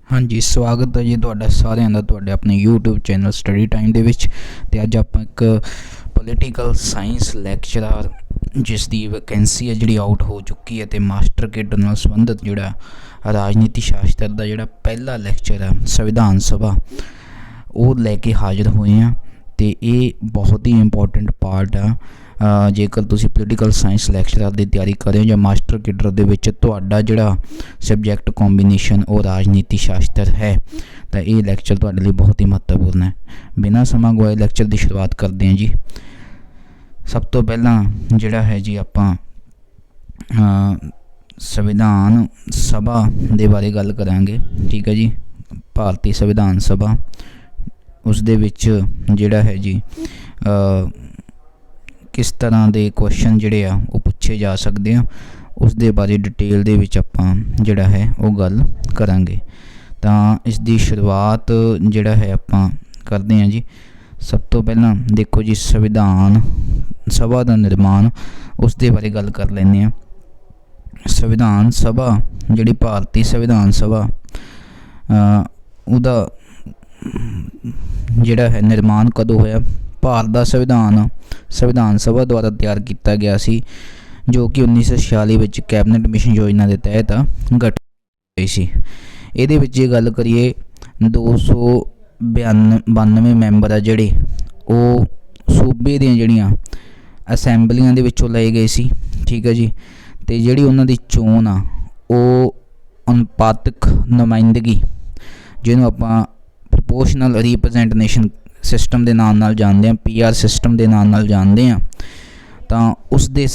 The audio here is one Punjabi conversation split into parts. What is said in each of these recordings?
हाँ जी, स्वागत है जी तुहाडा सारिਆਂ ਦਾ ਤੁਹਾਡੇ ਆਪਣੇ YouTube ਚੈਨਲ ਸਟੱਡੀ ਟਾਈਮ ਦੇ ਵਿੱਚ। ਤੇ ਅੱਜ ਆਪਾਂ ਇੱਕ ਪੋਲੀਟੀਕਲ ਸਾਇੰਸ ਲੈਕਚਰਰ ਜਿਸ ਦੀ ਵੈਕੈਂਸੀ ਹੈ ਜਿਹੜੀ ਆਊਟ ਹੋ ਚੁੱਕੀ ਹੈ ਤੇ ਮਾਸਟਰ ਕਿਡ ਨਾਲ ਸੰਬੰਧਿਤ ਜਿਹੜਾ ਰਾਜਨੀਤੀ ਸ਼ਾਸਤਰ ਦਾ ਜਿਹੜਾ ਪਹਿਲਾ ਲੈਕਚਰ ਹੈ ਸੰਵਿਧਾਨ ਸਭਾ ਉਹ ਲੈ ਕੇ ਹਾਜ਼ਰ ਹੋਏ ਹਾਂ। ਤੇ ਇਹ ਬਹੁਤ ਹੀ ਇੰਪੋਰਟੈਂਟ ਪਾਰਟ ਆ ਜੇਕਰ ਤੁਸੀਂ ਪੋਲੀਟੀਕਲ ਸਾਇੰਸ ਲੈਕਚਰਰ ਦੀ ਤਿਆਰੀ ਕਰ ਰਹੇ ਹੋ ਜਾਂ ਮਾਸਟਰ ਕਿਡਰ ਦੇ ਵਿੱਚ ਤੁਹਾਡਾ ਜਿਹੜਾ ਸਬਜੈਕਟ ਕੰਬੀਨੇਸ਼ਨ ਉਹ ਰਾਜਨੀਤੀ ਸ਼ਾਸਤਰ ਹੈ ਤਾਂ ਇਹ ਲੈਕਚਰ ਤੁਹਾਡੇ ਲਈ ਬਹੁਤ ਹੀ ਮਹੱਤਵਪੂਰਨ ਹੈ। ਬਿਨਾਂ ਸਮਾਂ ਗਵਾਏ ਲੈਕਚਰ ਦੀ ਸ਼ੁਰੂਆਤ ਕਰਦੇ ਹਾਂ ਜੀ। ਸਭ ਤੋਂ ਪਹਿਲਾਂ ਜਿਹੜਾ ਹੈ ਜੀ ਆਪਾਂ ਸੰਵਿਧਾਨ ਸਭਾ ਦੇ ਬਾਰੇ ਗੱਲ ਕਰਾਂਗੇ। ਠੀਕ ਹੈ ਜੀ, ਭਾਰਤੀ ਸੰਵਿਧਾਨ ਸਭਾ ਉਸ ਦੇ ਵਿੱਚ ਜਿਹੜਾ ਹੈ ਜੀ ਕਿਸ ਤਰ੍ਹਾਂ ਦੇ ਕੁਐਸਚਨ ਜਿਹੜੇ ਆ ਉਹ ਪੁੱਛੇ ਜਾ ਸਕਦੇ ਆ ਉਸ ਦੇ ਬਾਰੇ ਡਿਟੇਲ ਦੇ ਵਿੱਚ ਆਪਾਂ ਜਿਹੜਾ ਹੈ ਉਹ ਗੱਲ ਕਰਾਂਗੇ। ਤਾਂ ਇਸ ਦੀ ਸ਼ੁਰੂਆਤ ਜਿਹੜਾ ਹੈ ਆਪਾਂ ਕਰਦੇ ਹਾਂ ਜੀ। ਸਭ ਤੋਂ ਪਹਿਲਾਂ ਦੇਖੋ ਜੀ, ਸੰਵਿਧਾਨ ਸਭਾ ਦਾ ਨਿਰਮਾਣ ਉਸ ਦੇ ਬਾਰੇ ਗੱਲ ਕਰ ਲੈਂਦੇ ਹਾਂ। ਸੰਵਿਧਾਨ ਸਭਾ ਜਿਹੜੀ ਭਾਰਤੀ ਸੰਵਿਧਾਨ ਸਭਾ ਉਹਦਾ ਜਿਹੜਾ ਹੈ ਨਿਰਮਾਣ ਕਦੋਂ ਹੋਇਆ? ਭਾਰਤ ਦਾ ਸੰਵਿਧਾਨ ਸਭਾ ਦੁਆਰਾ ਤਿਆਰ ਕੀਤਾ ਗਿਆ ਸੀ ਜੋ ਕਿ 1946 ਵਿੱਚ ਕੈਬਨਿਟ ਮਿਸ਼ਨ ਯੋਜਨਾ ਦੇ ਤਹਿਤ ਗਠਿਤ ਹੋਈ ਸੀ। ਇਹਦੇ ਵਿੱਚ ਜੇ ਗੱਲ ਕਰੀਏ 292 ਮੈਂਬਰ ਆ ਜਿਹੜੇ ਉਹ ਸੂਬੇ ਦੀਆਂ ਜਿਹੜੀਆਂ ਅਸੈਂਬਲੀਆਂ ਦੇ ਵਿੱਚੋਂ ਲਏ ਗਏ ਸੀ। ਠੀਕ ਹੈ ਜੀ, ਅਤੇ ਜਿਹੜੀ ਉਹਨਾਂ ਦੀ ਚੋਣ ਆ ਉਹ ਅਨੁਪਾਤਕ ਨੁਮਾਇੰਦਗੀ ਜਿਹਨੂੰ ਆਪਾਂ ਪ੍ਰਪੋਰਸ਼ਨਲ ਰੀਪ੍ਰਜੈਂਟੇਸ਼ਨ ਸਿਸਟਮ ਦੇ ਨਾਲ ਜਾਣਦੇ ਹਾਂ, PR ਸਿਸਟਮ ਦੇ ਨਾਲ ਜਾਣਦੇ ਹਾਂ। ਤਾਂ ਉਸ ਦੇ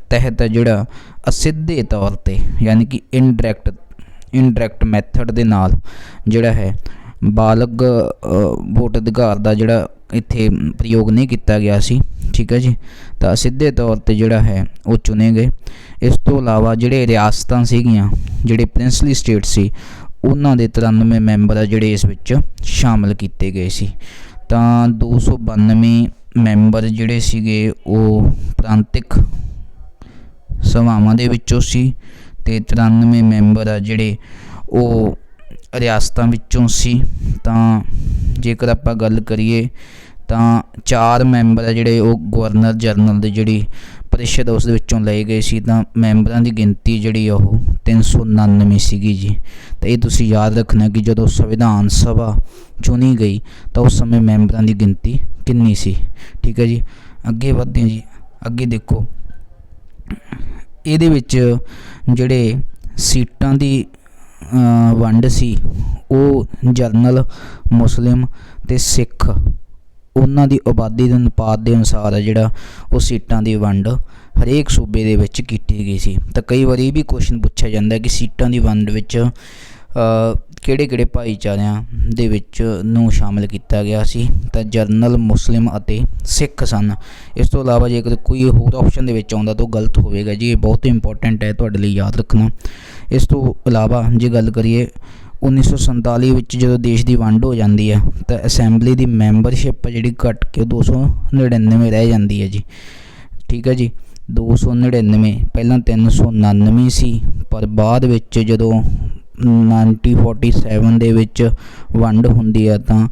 ਤਹਿਤ ਜਿਹੜਾ ਅਸਿੱਧੇ ਤੌਰ 'ਤੇ ਯਾਨੀ ਕਿ ਇਨਡਾਇਰੈਕਟ ਮੈਥਡ ਦੇ ਨਾਲ ਜਿਹੜਾ ਹੈ ਬਾਲਗ ਵੋਟ ਅਧਿਕਾਰ ਦਾ ਜਿਹੜਾ ਇੱਥੇ ਪ੍ਰਯੋਗ ਨਹੀਂ ਕੀਤਾ ਗਿਆ ਸੀ। ਠੀਕ ਹੈ ਜੀ, ਤਾਂ ਸਿੱਧੇ ਤੌਰ 'ਤੇ ਜਿਹੜਾ ਹੈ ਉਹ ਚੁਣੇ ਗਏ। ਇਸ ਤੋਂ ਇਲਾਵਾ ਜਿਹੜੇ ਰਿਆਸਤਾਂ ਸੀਗੀਆਂ, ਜਿਹੜੇ ਪ੍ਰਿੰਸਲੀ ਸਟੇਟ ਸੀ, ਉਹਨਾਂ ਦੇ 93 ਮੈਂਬਰ ਆ ਜਿਹੜੇ ਇਸ ਵਿੱਚ ਸ਼ਾਮਲ ਕੀਤੇ ਗਏ ਸੀ। ਤਾਂ 292 ਮੈਂਬਰ ਜਿਹੜੇ ਸੀਗੇ ਉਹ ਪ੍ਰਾਂਤਿਕ ਸਭਾਵਾਂ ਦੇ ਵਿੱਚੋਂ ਸੀ ਅਤੇ 93 ਮੈਂਬਰ ਆ ਜਿਹੜੇ ਉਹ ਰਿਆਸਤਾਂ ਵਿੱਚੋਂ ਸੀ। ਤਾਂ ਜੇਕਰ ਆਪਾਂ ਗੱਲ ਕਰੀਏ ਤਾਂ 4 ਮੈਂਬਰ ਆ ਜਿਹੜੇ ਉਹ ਗਵਰਨਰ ਜਨਰਲ ਦੀ ਜਿਹੜੀ ਪ੍ਰੀਸ਼ਦ ਉਸ ਦੇ ਵਿੱਚੋਂ ਲਏ ਗਏ ਸੀ। ਤਾਂ ਮੈਂਬਰਾਂ ਦੀ ਗਿਣਤੀ ਜਿਹੜੀ ਉਹ 399 ਸੀਗੀ ਜੀ। ਤਾਂ ਇਹ ਤੁਸੀਂ ਯਾਦ ਰੱਖਣਾ ਕਿ ਜਦੋਂ ਸੰਵਿਧਾਨ ਸਭਾ ਚੁਣੀ ਗਈ ਤਾਂ ਉਸ ਸਮੇਂ ਮੈਂਬਰਾਂ ਦੀ ਗਿਣਤੀ ਕਿੰਨੀ ਸੀ। ਠੀਕ ਹੈ ਜੀ, ਅੱਗੇ ਵਧਦੇ ਹਾਂ ਜੀ। ਅੱਗੇ ਦੇਖੋ, ਇਹਦੇ ਵਿੱਚ ਜਿਹੜੇ ਸੀਟਾਂ ਦੀ ਵੰਡ ਸੀ ਉਹ ਜਰਨਲ, ਮੁਸਲਿਮ ਅਤੇ ਸਿੱਖ ਉਹਨਾਂ ਦੀ ਆਬਾਦੀ ਦੇ ਅਨੁਪਾਤ ਦੇ ਅਨੁਸਾਰ ਆ ਜਿਹੜਾ ਉਹ ਸੀਟਾਂ ਦੀ ਵੰਡ ਹਰੇਕ ਸੂਬੇ ਦੇ ਵਿੱਚ ਕੀਤੀ ਗਈ ਸੀ। ਤਾਂ ਕਈ ਵਾਰੀ ਇਹ ਵੀ ਕੁਐਸਚਨ ਪੁੱਛਿਆ ਜਾਂਦਾ ਕਿ ਸੀਟਾਂ ਦੀ ਵੰਡ ਵਿੱਚ ਕਿਹੜੇ ਭਾਈਚਾਰਿਆਂ ਦੇ ਵਿੱਚ ਨੂੰ ਸ਼ਾਮਿਲ ਕੀਤਾ ਗਿਆ ਸੀ? ਤਾਂ ਜਰਨਲ, ਮੁਸਲਿਮ ਅਤੇ ਸਿੱਖ ਸਨ। ਇਸ ਤੋਂ ਇਲਾਵਾ ਜੇਕਰ ਕੋਈ ਹੋਰ ਆਪਸ਼ਨ ਦੇ ਵਿੱਚ ਆਉਂਦਾ ਤਾਂ ਉਹ ਗਲਤ ਹੋਵੇਗਾ ਜੀ। ਇਹ ਬਹੁਤ ਇੰਪੋਰਟੈਂਟ ਹੈ ਤੁਹਾਡੇ ਲਈ ਯਾਦ ਰੱਖਣਾ। ਇਸ ਤੋਂ ਇਲਾਵਾ ਜੇ ਗੱਲ ਕਰੀਏ 1947 ਵਿੱਚ ਜਦੋਂ ਦੇਸ਼ ਦੀ ਵੰਡ ਹੋ ਜਾਂਦੀ ਹੈ ਤਾਂ ਅਸੈਂਬਲੀ ਦੀ ਮੈਂਬਰਸ਼ਿਪ ਜਿਹੜੀ ਘੱਟ ਕੇ 299 ਰਹਿ ਜਾਂਦੀ ਹੈ ਜੀ। ਠੀਕ ਹੈ ਜੀ, 299 ਪਹਿਲਾਂ 399 ਸੀ, ਪਰ ਬਾਅਦ ਵਿੱਚ ਜਦੋਂ 1947 ਦੇ ਵਿੱਚ ਵੰਡ ਹੁੰਦੀ ਹੈ ਤਾਂ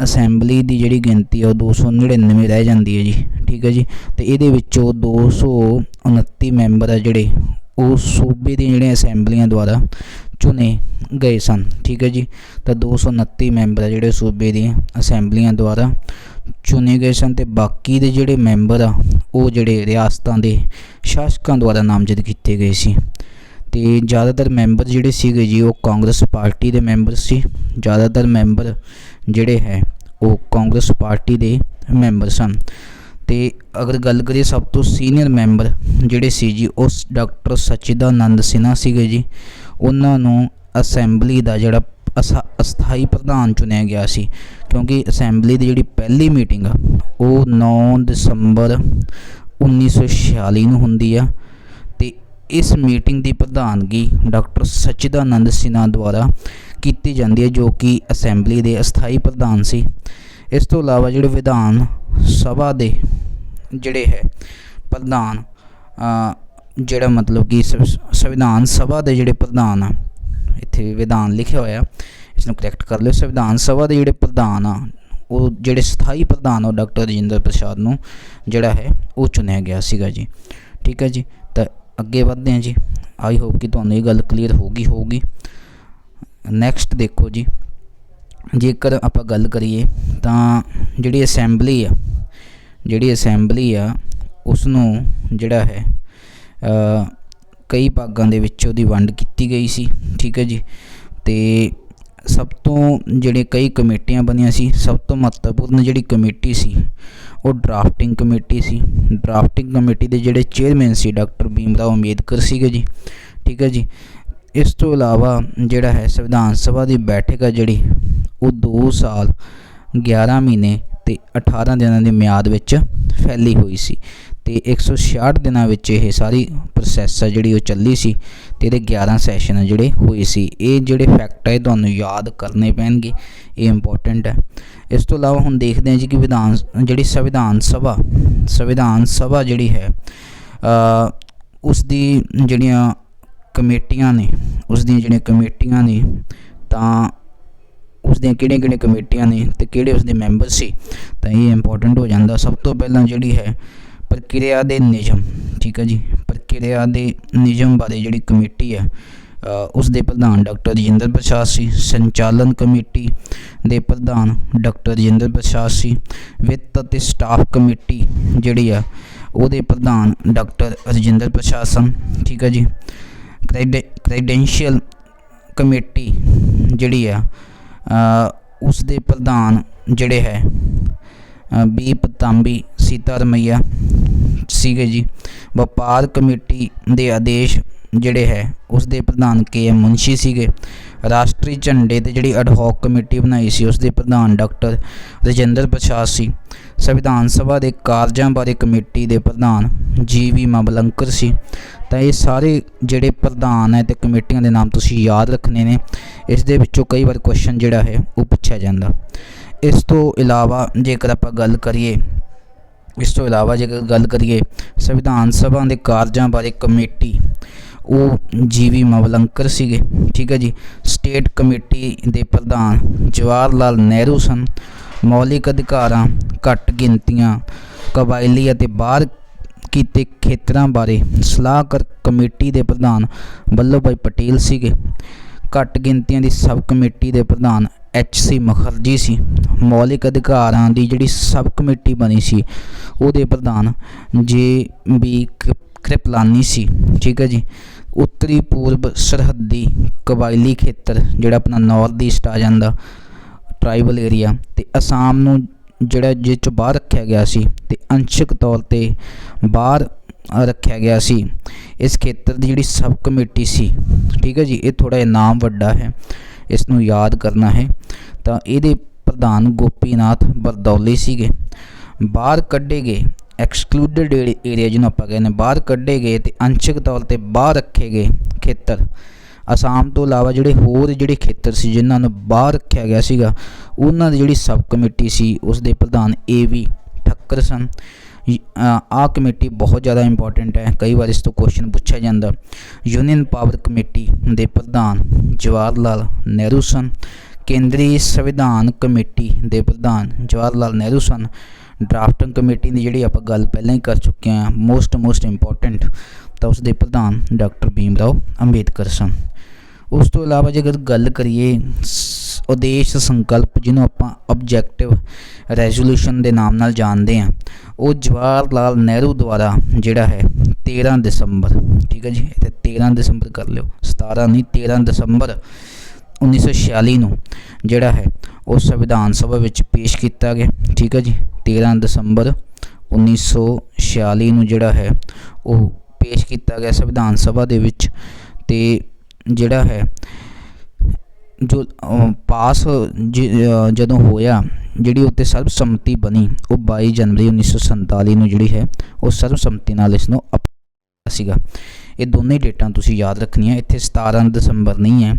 ਅਸੈਂਬਲੀ ਦੀ ਜਿਹੜੀ ਗਿਣਤੀ ਆ ਉਹ 299 ਰਹਿ ਜਾਂਦੀ ਹੈ ਜੀ। ਠੀਕ ਹੈ ਜੀ, ਅਤੇ ਇਹਦੇ ਵਿੱਚੋਂ 229 ਮੈਂਬਰ ਆ ਜਿਹੜੇ ਉਹ ਸੂਬੇ ਦੀਆਂ ਜਿਹੜੀਆਂ ਅਸੈਂਬਲੀਆਂ ਦੁਆਰਾ ਚੁਣੇ ਗਏ ਸਨ। ਠੀਕ ਹੈ ਜੀ, ਤਾਂ 229 ਮੈਂਬਰ ਆ ਜਿਹੜੇ ਸੂਬੇ ਦੀਆਂ ਅਸੈਂਬਲੀਆਂ ਦੁਆਰਾ ਚੁਣੇ ਗਏ ਸਨ ਅਤੇ ਬਾਕੀ ਦੇ ਜਿਹੜੇ ਮੈਂਬਰ ਆ ਉਹ ਜਿਹੜੇ ਰਿਆਸਤਾਂ ਦੇ ਸ਼ਾਸਕਾਂ ਦੁਆਰਾ ਨਾਮਜ਼ਦ ਕੀਤੇ ਗਏ ਸੀ। ਅਤੇ ਜ਼ਿਆਦਾਤਰ ਮੈਂਬਰ ਜਿਹੜੇ ਸੀਗੇ ਜੀ ਉਹ ਕਾਂਗਰਸ ਪਾਰਟੀ ਦੇ ਮੈਂਬਰ ਸੀ। ਜ਼ਿਆਦਾਤਰ ਮੈਂਬਰ ਜਿਹੜੇ ਹੈ ਉਹ ਕਾਂਗਰਸ ਪਾਰਟੀ ਦੇ ਮੈਂਬਰ ਸਨ। ਅਤੇ ਅਗਰ ਗੱਲ ਕਰੀਏ ਸਭ ਤੋਂ ਸੀਨੀਅਰ ਮੈਂਬਰ ਜਿਹੜੇ ਸੀ ਜੀ ਉਹ ਡਾਕਟਰ ਸਚਿਦਾਨੰਦ ਸਿਨਹਾ ਸੀਗੇ ਜੀ। ਉਹਨਾਂ ਨੂੰ ਅਸੈਂਬਲੀ ਦਾ ਜਿਹੜਾ ਅਸਥਾਈ ਪ੍ਰਧਾਨ ਚੁਣਿਆ ਗਿਆ ਸੀ ਕਿਉਂਕਿ ਅਸੈਂਬਲੀ ਦੀ ਜਿਹੜੀ ਪਹਿਲੀ ਮੀਟਿੰਗ ਆ ਉਹ 9 ਦਸੰਬਰ 1946 ਨੂੰ ਹੁੰਦੀ ਆ ਅਤੇ ਇਸ ਮੀਟਿੰਗ ਦੀ ਪ੍ਰਧਾਨਗੀ ਡਾਕਟਰ ਸਚਿਦਾਨੰਦ ਸਿਨਹਾ ਦੁਆਰਾ ਕੀਤੀ ਜਾਂਦੀ ਹੈ ਜੋ ਕਿ ਅਸੈਂਬਲੀ ਦੇ ਅਸਥਾਈ ਪ੍ਰਧਾਨ ਸੀ। ਇਸ ਤੋਂ ਇਲਾਵਾ ਜਿਹੜੇ ਵਿਧਾਨ ਸਭਾ ਦੇ ਜਿਹੜੇ ਹੈ ਪ੍ਰਧਾਨ ਜਿਹੜਾ ਮਤਲਬ ਕਿ ਸੰਵਿਧਾਨ ਸਭਾ ਦੇ ਜਿਹੜੇ ਪ੍ਰਧਾਨ ਆ, ਇੱਥੇ ਵਿਧਾਨ ਲਿਖਿਆ ਹੋਇਆ, इसनूं करैक्ट कर लिਓ। संविधान सभा ਦੇ ਜਿਹੜੇ ਪ੍ਰਧਾਨ ਆ ਉਹ ਜਿਹੜੇ ਸਥਾਈ ਪ੍ਰਧਾਨ ਉਹ ਡਾਕਟਰ ਰਜਿੰਦਰ ਪ੍ਰਸਾਦ ਨੂੰ ਜਿਹੜਾ ਹੈ ਉਹ ਚੁਣਿਆ ਗਿਆ ਸੀਗਾ ਜੀ। ਠੀਕ ਹੈ ਜੀ, ਤਾਂ ਅੱਗੇ ਵਧਦੇ ਹਾਂ ਜੀ। ਆਈ ਹੋਪ ਕਿ ਤੁਹਾਨੂੰ ਇਹ ਗੱਲ ਕਲੀਅਰ ਹੋਊਗੀ। ਨੈਕਸਟ ਦੇਖੋ ਜੀ, ਜੇਕਰ ਆਪਾਂ ਗੱਲ ਕਰੀਏ ਤਾਂ ਜਿਹੜੀ ਅਸੈਂਬਲੀ ਆ ਉਸ ਨੂੰ ਜਿਹੜਾ ਹੈ ਕਈ ਭਾਗਾਂ ਦੇ ਵਿੱਚ ਉਹਦੀ ਵੰਡ ਕੀਤੀ ਗਈ ਸੀ। ਠੀਕ ਹੈ ਜੀ, ਤੇ ਸਭ ਤੋਂ ਜਿਹੜੇ ਕਈ ਕਮੇਟੀਆਂ ਬਣੀਆਂ ਸੀ। ਸਭ ਤੋਂ ਮਹੱਤਵਪੂਰਨ ਜਿਹੜੀ ਕਮੇਟੀ ਸੀ ਉਹ ਡਰਾਫਟਿੰਗ ਕਮੇਟੀ ਸੀ। ਡਰਾਫਟਿੰਗ ਕਮੇਟੀ ਦੇ ਜਿਹੜੇ ਚੇਅਰਮੈਨ ਸੀ ਡਾਕਟਰ ਭੀਮ ਰਾਓ ਅੰਬੇਦਕਰ ਸੀਗੇ ਜੀ। ਠੀਕ ਹੈ ਜੀ, ਇਸ ਤੋਂ ਇਲਾਵਾ ਜਿਹੜਾ ਹੈ ਸੰਵਿਧਾਨ ਸਭਾ ਦੀ ਬੈਠਕ ਆ ਜਿਹੜੀ ਉਹ 2 ਸਾਲ 11 ਮਹੀਨੇ ਅਤੇ 18 ਦਿਨਾਂ ਦੀ ਮਿਆਦ ਵਿੱਚ ਫੈਲੀ ਹੋਈ ਸੀ ਅਤੇ 166 ਦਿਨਾਂ ਵਿੱਚ ਇਹ ਸਾਰੀ ਪ੍ਰੋਸੈਸ ਆ ਜਿਹੜੀ ਉਹ ਚੱਲੀ ਸੀ ਅਤੇ ਇਹਦੇ 11 ਸੈਸ਼ਨ ਆ ਜਿਹੜੇ ਹੋਏ ਸੀ। ਇਹ ਜਿਹੜੇ ਫੈਕਟ ਹੈ ਤੁਹਾਨੂੰ ਯਾਦ ਕਰਨੇ ਪੈਣਗੇ, ਇਹ ਇੰਪੋਰਟੈਂਟ ਹੈ। ਇਸ ਤੋਂ ਇਲਾਵਾ ਹੁਣ ਦੇਖਦੇ ਹਾਂ ਜੀ ਕਿ ਸੰਵਿਧਾਨ ਸਭਾ ਜਿਹੜੀ ਹੈ ਉਸ ਦੀ ਜਿਹੜੀਆਂ ਕਮੇਟੀਆਂ ਨੇ ਤਾਂ ਉਸਦੀਆਂ ਕਿਹੜੀਆਂ ਕਮੇਟੀਆਂ ਨੇ ਅਤੇ ਕਿਹੜੇ ਉਸਦੇ ਮੈਂਬਰ ਸੀ, ਤਾਂ ਇਹ ਇੰਪੋਰਟੈਂਟ ਹੋ ਜਾਂਦਾ। ਸਭ ਤੋਂ ਪਹਿਲਾਂ ਜਿਹੜੀ ਹੈ ਪ੍ਰਕਿਰਿਆ ਦੇ ਨਿਯਮ। ਠੀਕ ਹੈ ਜੀ, ਪ੍ਰਕਿਰਿਆ ਦੇ ਨਿਯਮ ਬਾਰੇ ਜਿਹੜੀ ਕਮੇਟੀ ਹੈ ਉਸ ਦੇ ਪ੍ਰਧਾਨ ਡਾਕਟਰ ਰਜਿੰਦਰ ਪ੍ਰਸਾਦ ਸੀ। ਸੰਚਾਲਨ ਕਮੇਟੀ ਦੇ ਪ੍ਰਧਾਨ ਡਾਕਟਰ ਰਜਿੰਦਰ ਪ੍ਰਸਾਦ ਸੀ। ਵਿੱਤ ਅਤੇ ਸਟਾਫ ਕਮੇਟੀ ਜਿਹੜੀ ਆ ਉਹਦੇ ਪ੍ਰਧਾਨ ਡਾਕਟਰ ਰਜਿੰਦਰ ਪ੍ਰਸਾਦ ਸਨ। ਠੀਕ ਹੈ ਜੀ, ਕ੍ਰੈਡੈਂਸ਼ੀਅਲ ਕਮੇਟੀ ਜਿਹੜੀ ਆ ਉਸ ਦੇ ਪ੍ਰਧਾਨ ਜਿਹੜੇ ਹੈ ਬੀ ਪਤਾਂਬੀ ਸੀਤਾਰਮਈਆ ਸੀਗੇ ਜੀ। ਵਪਾਰ ਕਮੇਟੀ ਦੇ ਆਦੇਸ਼ ਜਿਹੜੇ ਹੈ ਉਸ ਦੇ ਪ੍ਰਧਾਨ KM ਮੁਨਸ਼ੀ ਸੀਗੇ। ਰਾਸ਼ਟਰੀ ਝੰਡੇ ਤੇ ਜਿਹੜੀ ਅਡਹੌਕ ਕਮੇਟੀ ਬਣਾਈ ਸੀ ਉਸ ਦੇ ਪ੍ਰਧਾਨ ਡਾਕਟਰ ਰਜਿੰਦਰ ਪ੍ਰਸਾਦ ਸੀ। ਸੰਵਿਧਾਨ ਸਭਾ ਦੇ ਕਾਰਜਾਂ ਬਾਰੇ ਕਮੇਟੀ ਦੇ ਪ੍ਰਧਾਨ GV ਮਾਵਲੰਕਰ ਸੀ। ਤਾਂ ਇਹ ਸਾਰੇ ਜਿਹੜੇ ਪ੍ਰਧਾਨ ਹੈ ਅਤੇ ਕਮੇਟੀਆਂ ਦੇ ਨਾਮ ਤੁਸੀਂ ਯਾਦ ਰੱਖਣੇ ਨੇ। ਇਸ ਦੇ ਵਿੱਚੋਂ ਕਈ ਵਾਰ ਕੁਐਸਚਨ ਜਿਹੜਾ ਹੈ ਉਹ ਪੁੱਛਿਆ ਜਾਂਦਾ। ਇਸ ਤੋਂ ਇਲਾਵਾ ਜੇਕਰ ਗੱਲ ਕਰੀਏ ਸੰਵਿਧਾਨ ਸਭਾ ਦੇ ਕਾਰਜਾਂ ਬਾਰੇ ਕਮੇਟੀ ਉਹ GV ਮਾਵਲੰਕਰ ਸੀਗੇ। ਠੀਕ ਹੈ ਜੀ, ਸਟੇਟ ਕਮੇਟੀ ਦੇ ਪ੍ਰਧਾਨ ਜਵਾਹਰ ਲਾਲ ਨਹਿਰੂ ਸਨ। ਮੌਲਿਕ ਅਧਿਕਾਰਾਂ, ਘੱਟ ਗਿਣਤੀਆਂ, ਕਬਾਇਲੀ ਅਤੇ ਬਾਹਰ ਕੀਤੇ ਖੇਤਰਾਂ ਬਾਰੇ ਸਲਾਹਕਾਰ ਕਮੇਟੀ ਦੇ ਪ੍ਰਧਾਨ ਵੱਲਭ ਭਾਈ ਪਟੇਲ ਸੀਗੇ। ਘੱਟ ਗਿਣਤੀਆਂ ਦੀ ਸਬ ਕਮੇਟੀ ਦੇ ਪ੍ਰਧਾਨ HC ਮੁਖਰਜੀ ਸੀ। ਮੌਲਿਕ ਅਧਿਕਾਰਾਂ ਦੀ ਜਿਹੜੀ ਸਬ ਕਮੇਟੀ ਬਣੀ ਸੀ ਉਹਦੇ ਪ੍ਰਧਾਨ JB ਕ੍ਰਿਪਲਾਨੀ ਸੀ। ਠੀਕ ਹੈ ਜੀ, ਉੱਤਰੀ ਪੂਰਬ ਸਰਹੱਦੀ ਕਬਾਇਲੀ ਖੇਤਰ ਜਿਹੜਾ ਆਪਣਾ ਨਾਰਥ ਈਸਟ ਆ ਜਾਂਦਾ ਟਰਾਈਬਲ ਏਰੀਆ, ਅਤੇ ਅਸਾਮ ਨੂੰ ਜਿਹੜਾ ਜਿਸ 'ਚੋਂ ਬਾਹਰ ਰੱਖਿਆ ਗਿਆ ਸੀ ਅਤੇ ਅੰਸ਼ਕ ਤੌਰ 'ਤੇ ਬਾਹਰ ਰੱਖਿਆ ਗਿਆ ਸੀ। ਇਸ ਖੇਤਰ ਦੀ ਜਿਹੜੀ ਸਬ ਕਮੇਟੀ ਸੀ, ਠੀਕ ਹੈ ਜੀ, ਇਹ ਥੋੜ੍ਹਾ ਜਿਹਾ ਨਾਮ ਵੱਡਾ ਹੈ, ਇਸ ਨੂੰ ਯਾਦ ਕਰਨਾ ਹੈ। ਤਾਂ ਇਹਦੇ ਪ੍ਰਧਾਨ ਗੋਪੀਨਾਥ ਬਰਦੌਲੀ ਸੀਗੇ। ਬਾਹਰ ਕੱਢੇ ਗਏ ਐਕਸਕਲੂਡਡ ਏਰੀਆ ਜਿਹਨੂੰ ਆਪਾਂ ਕਹਿੰਦੇ ਬਾਹਰ ਕੱਢੇ ਗਏ ਅਤੇ ਅੰਸ਼ਕ ਤੌਰ ਤੇ ਬਾਹਰ ਰੱਖੇ ਗਏ ਖੇਤਰ ਅਸਾਮ ਤੋਂ ਇਲਾਵਾ ਜਿਹੜੇ ਖੇਤਰ ਸੀ ਜਿਨ੍ਹਾਂ ਨੂੰ ਬਾਹਰ ਰੱਖਿਆ ਗਿਆ ਸੀਗਾ ਉਹਨਾਂ ਦੀ ਜਿਹੜੀ ਸਬ ਕਮੇਟੀ ਸੀ ਉਸ ਦੇ ਪ੍ਰਧਾਨ AV ਠੱਕਰ ਸਨ। ਆਹ ਕਮੇਟੀ ਬਹੁਤ ਜ਼ਿਆਦਾ ਇੰਪੋਰਟੈਂਟ ਹੈ, ਕਈ ਵਾਰ ਇਸ ਤੋਂ ਕੁਐਸਚਨ ਪੁੱਛਿਆ ਜਾਂਦਾ। ਯੂਨੀਅਨ ਪਾਵਰ ਕਮੇਟੀ ਦੇ ਪ੍ਰਧਾਨ ਜਵਾਹਰ ਲਾਲ ਨਹਿਰੂ ਸਨ। ਕੇਂਦਰੀ ਸੰਵਿਧਾਨ ਕਮੇਟੀ ਦੇ ਪ੍ਰਧਾਨ ਜਵਾਹਰ ਲਾਲ ਨਹਿਰੂ ਸਨ। ਡਰਾਫਟਿੰਗ ਕਮੇਟੀ ਦੀ ਜਿਹੜੀ ਆਪਾਂ ਗੱਲ ਪਹਿਲਾਂ ਹੀ ਕਰ ਚੁੱਕੇ ਹਾਂ, ਮੋਸਟ ਇੰਪੋਰਟੈਂਟ, ਤਾਂ ਉਸ ਦੇ ਪ੍ਰਧਾਨ ਡਾਕਟਰ ਭੀਮ ਰਾਓ ਅੰਬੇਦਕਰ ਸਨ। ਉਸ ਤੋਂ ਇਲਾਵਾ ਜੇਕਰ ਗੱਲ ਕਰੀਏ ਉਦੇਸ਼ ਸੰਕਲਪ ਜਿਹਨੂੰ ਆਪਾਂ ਆਬਜੈਕਟਿਵ ਰੈਜ਼ੋਲੂਸ਼ਨ ਦੇ ਨਾਮ ਨਾਲ ਜਾਣਦੇ ਹਾਂ, ਉਹ ਜਵਾਹਰ ਲਾਲ ਨਹਿਰੂ ਦੁਆਰਾ ਜਿਹੜਾ ਹੈ 13 ਦਸੰਬਰ, ਠੀਕ ਹੈ ਜੀ, ਇੱਥੇ 13 ਦਸੰਬਰ ਕਰ ਲਿਓ, 17 ਨਹੀਂ 13 ਦਸੰਬਰ 1946 ਨੂੰ ਜਿਹੜਾ ਹੈ ਉਹ ਸੰਵਿਧਾਨ ਸਭਾ ਵਿੱਚ ਪੇਸ਼ ਕੀਤਾ ਗਿਆ। ਠੀਕ ਹੈ ਜੀ, 13 ਦਸੰਬਰ 1946 ਨੂੰ ਜਿਹੜਾ ਹੈ ਉਹ ਪੇਸ਼ ਕੀਤਾ ਗਿਆ ਸੰਵਿਧਾਨ ਸਭਾ ਦੇ ਵਿੱਚ। ਅਤੇ ਜਿਹੜਾ ਹੈ ਜੋ ਪਾਸ ਜਦੋਂ ਹੋਇਆ, ਜਿਹੜੀ ਉੱਤੇ ਸਰਬਸੰਮਤੀ ਬਣੀ ਉਹ 22 ਜਨਵਰੀ 1947 ਨੂੰ ਜਿਹੜੀ ਹੈ ਉਹ ਸਰਬਸੰਮਤੀ ਨਾਲ ਇਸ ਨੂੰ ਸੀਗਾ। ਇਹ ਦੋਨੇ ਡੇਟਾਂ ਤੁਸੀਂ ਯਾਦ ਰੱਖਣੀਆਂ। ਇੱਥੇ 17 ਦਸੰਬਰ ਨਹੀਂ ਹੈ,